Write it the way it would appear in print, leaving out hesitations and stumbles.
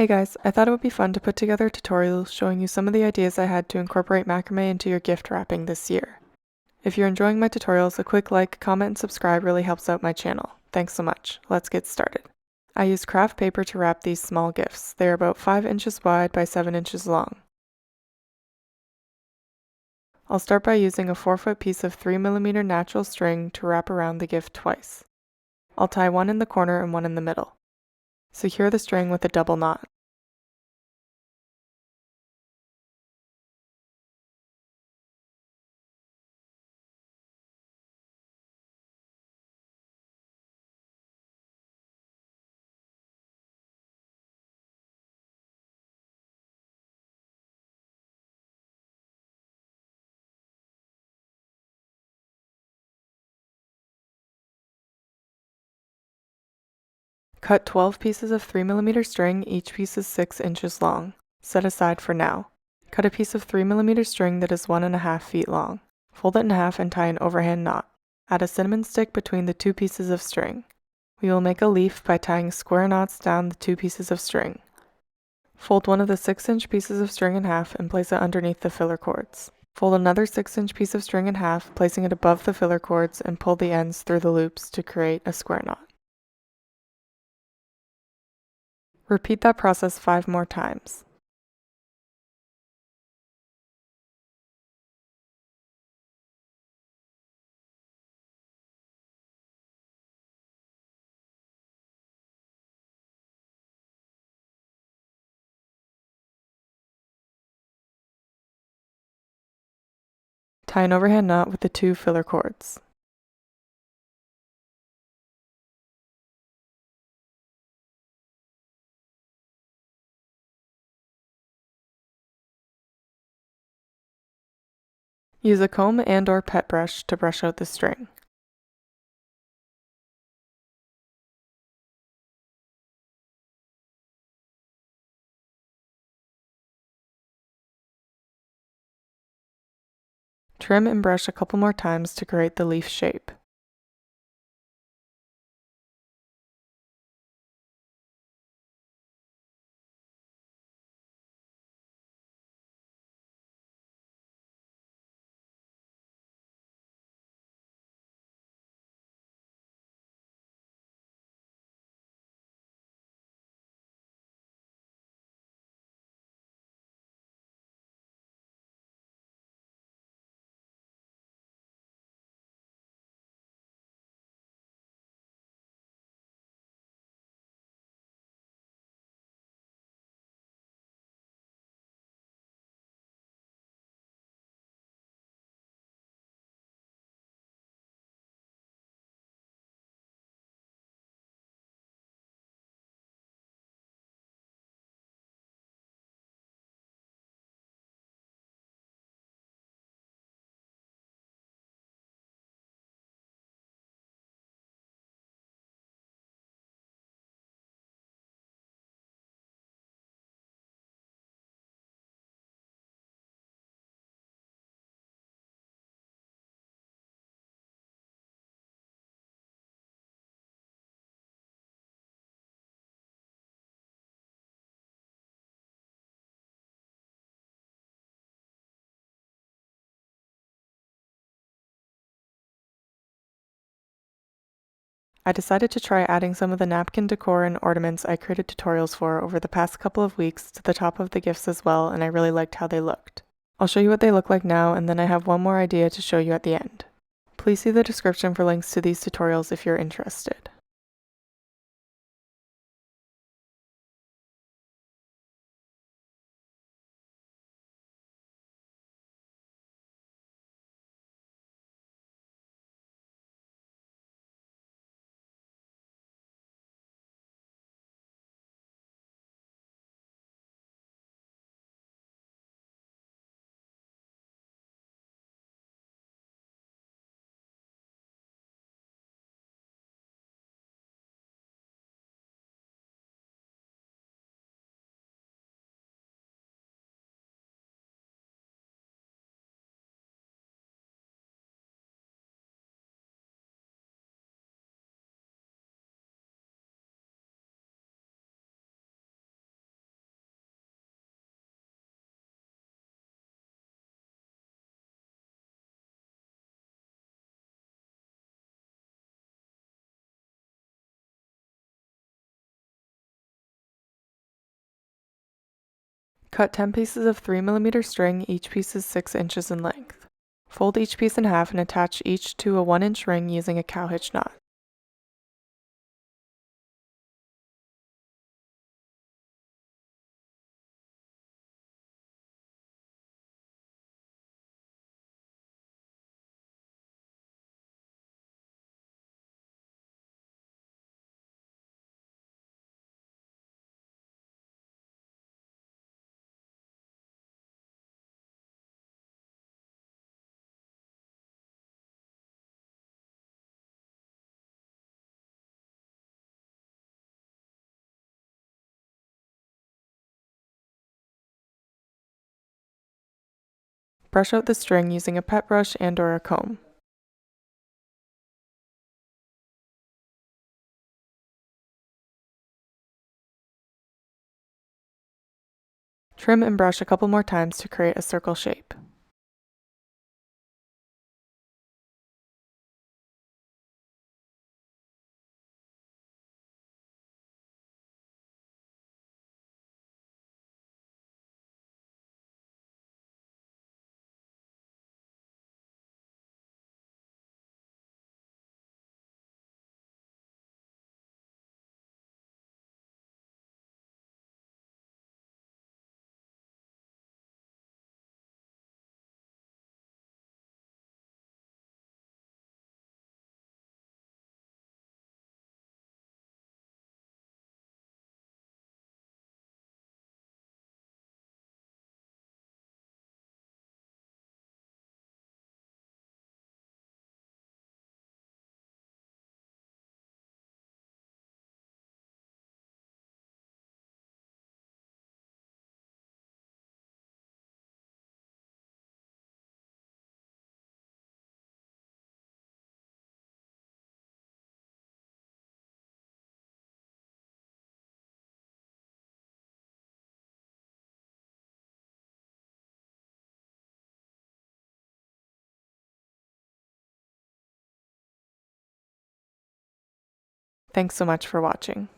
Hey guys, I thought it would be fun to put together a tutorial showing you some of the ideas I had to incorporate macrame into your gift wrapping this year. If you're enjoying my tutorials, a quick like, comment, and subscribe really helps out my channel. Thanks so much. Let's get started. I used craft paper to wrap these small gifts. They are about 5 inches wide by 7 inches long. I'll start by using a 4-foot piece of 3mm natural string to wrap around the gift twice. I'll tie one in the corner and one in the middle. Secure the string with a double knot. Cut 12 pieces of 3mm string, each piece is 6 inches long. Set aside for now. Cut a piece of 3mm string that is 1.5 feet long. Fold it in half and tie an overhand knot. Add a cinnamon stick between the 2 pieces of string. We will make a leaf by tying square knots down the 2 pieces of string. Fold one of the 6-inch pieces of string in half and place it underneath the filler cords. Fold another 6-inch piece of string in half, placing it above the filler cords, and pull the ends through the loops to create a square knot. Repeat that process 5 more times. Tie an overhand knot with the 2 filler cords. Use a comb and/or pet brush to brush out the string. Trim and brush a couple more times to create the leaf shape. I decided to try adding some of the napkin decor and ornaments I created tutorials for over the past couple of weeks to the top of the gifts as well, and I really liked how they looked. I'll show you what they look like now, and then I have one more idea to show you at the end. Please see the description for links to these tutorials if you're interested. Cut 10 pieces of 3mm string, each piece is 6 inches in length. Fold each piece in half and attach each to a 1-inch ring using a cowhitch knot. Brush out the string using a pet brush and/or a comb. Trim and brush a couple more times to create a circle shape. Thanks so much for watching.